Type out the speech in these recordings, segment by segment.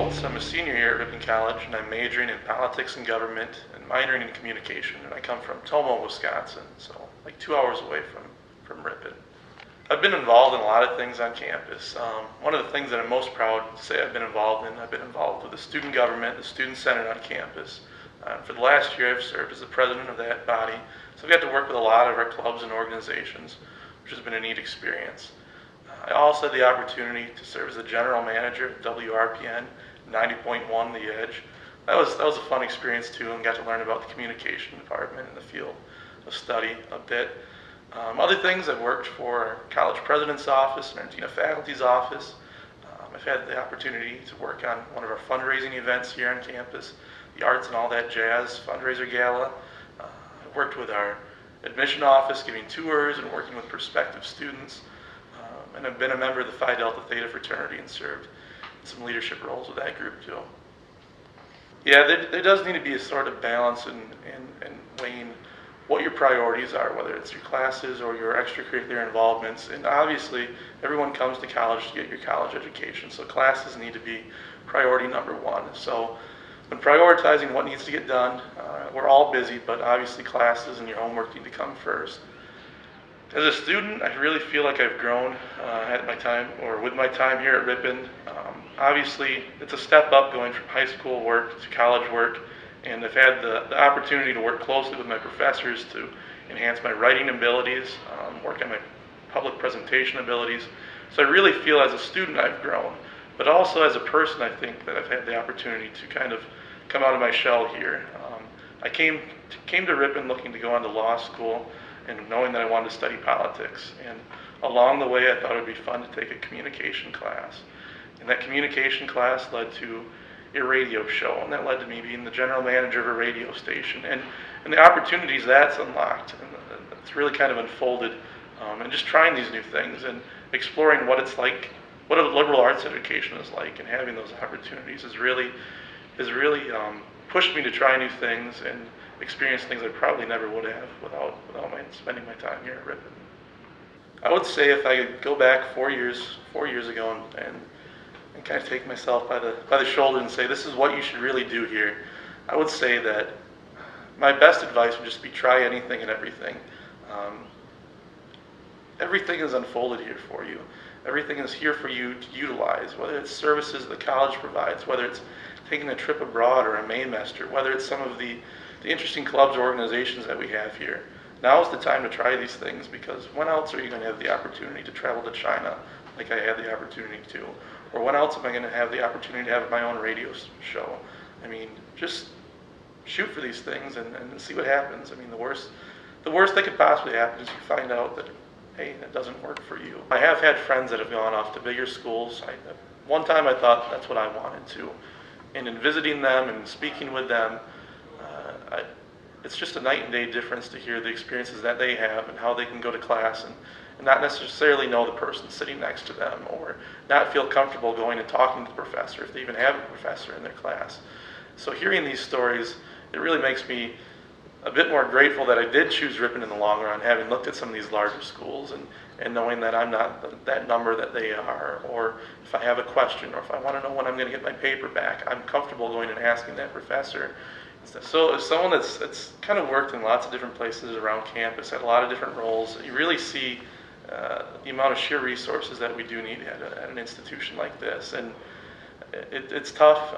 Schultz. I'm a senior here at Ripon College, and I'm majoring in politics and government and minoring in communication. And I come from Tomah, Wisconsin, so like 2 hours away from Ripon. I've been involved in a lot of things on campus. One of the things that I'm most proud to say I've been involved with the student government, the student senate on campus. For the last year, I've served as the president of that body, so I've got to work with a lot of our clubs and organizations, which has been a neat experience. I also had the opportunity to serve as the general manager at WRPN 90.1 The Edge. That was a fun experience too, and got to learn about the communication department in the field of study a bit. Other things, I've worked for our college president's office and our dean of faculty's office. I've had the opportunity to work on one of our fundraising events here on campus, the Arts and All That Jazz fundraiser gala. I've worked with our admission office, giving tours and working with prospective students. And I've been a member of the Phi Delta Theta fraternity and served in some leadership roles with that group too. Yeah, there does need to be a sort of balance in weighing what your priorities are, whether it's your classes or your extracurricular involvements. And obviously, everyone comes to college to get your college education, so classes need to be priority number one. So when prioritizing what needs to get done, we're all busy, but obviously classes and your homework need to come first. As a student, I really feel like I've grown with my time here at Ripon. Obviously, it's a step up going from high school work to college work, and I've had the opportunity to work closely with my professors to enhance my writing abilities, work on my public presentation abilities. So I really feel as a student I've grown, but also as a person I think that I've had the opportunity to kind of come out of my shell here. I came to Ripon looking to go on to law school and knowing that I wanted to study politics. And along the way I thought it would be fun to take a communication class. And that communication class led to a radio show, and that led to me being the general manager of a radio station. And the opportunities that's unlocked, and it's really kind of unfolded, and just trying these new things and exploring what it's like, what a liberal arts education is like, and having those opportunities has really pushed me to try new things and experience things I probably never would have without spending my time here at Ripon. I would say if I could go back 4 years ago and kind of take myself by the shoulder and say, this is what you should really do here, I would say that my best advice would just be try anything and everything. Everything is unfolded here for you. Everything is here for you to utilize, whether it's services the college provides, whether it's taking a trip abroad or a Maymester, whether it's some of the interesting clubs or organizations that we have here. Now is the time to try these things, because when else are you going to have the opportunity to travel to China like I had the opportunity to? Or when else am I going to have the opportunity to have my own radio show? I mean, just shoot for these things and see what happens. I mean, the worst that could possibly happen is you find out that, hey, that doesn't work for you. I have had friends that have gone off to bigger schools. One time I thought that's what I wanted to. And in visiting them and speaking with them, it's just a night and day difference to hear the experiences that they have and how they can go to class and not necessarily know the person sitting next to them, or not feel comfortable going and talking to the professor if they even have a professor in their class. So hearing these stories, it really makes me a bit more grateful that I did choose Ripon in the long run, having looked at some of these larger schools and knowing that I'm not that number that they are, or if I have a question, or if I want to know when I'm going to get my paper back, I'm comfortable going and asking that professor. So as someone that's kind of worked in lots of different places around campus, had a lot of different roles, you really see the amount of sheer resources that we do need at an institution like this. And it's tough,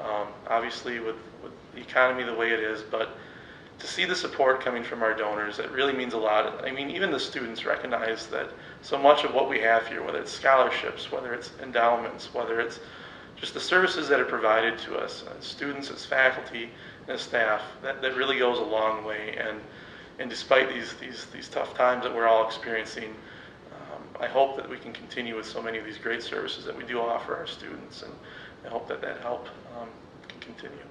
obviously, with the economy the way it is, but to see the support coming from our donors, it really means a lot. I mean, even the students recognize that so much of what we have here, whether it's scholarships, whether it's endowments, whether it's just the services that are provided to us, as students, as faculty, and as staff, that really goes a long way. And despite these tough times that we're all experiencing, I hope that we can continue with so many of these great services that we do offer our students, and I hope that help can continue.